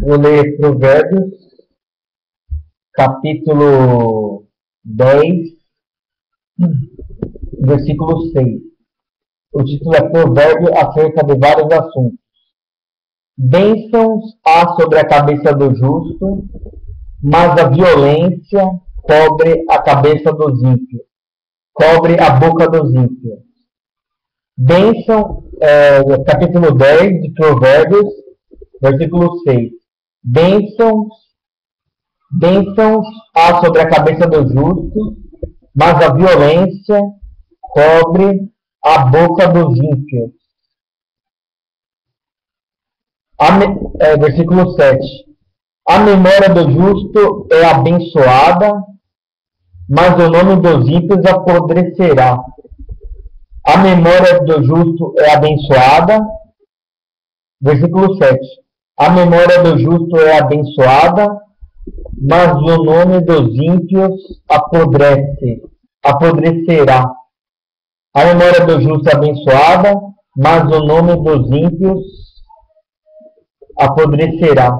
Vou ler Provérbios, capítulo 10, versículo 6. O título é Provérbio acerca de vários assuntos. Bênçãos há sobre a cabeça do justo, mas a violência cobre a cabeça dos ímpios, cobre a boca dos ímpios. Bênção, capítulo 10 de Provérbios, versículo 6. Bênçãos há sobre a cabeça do justo, mas a violência cobre a boca dos ímpios. Versículo 7. A memória do justo é abençoada, mas o nome dos ímpios apodrecerá. A memória do justo é abençoada. Versículo 7. A memória do justo é abençoada, mas o nome dos ímpios apodrecerá. A memória do justo é abençoada, mas o nome dos ímpios apodrecerá.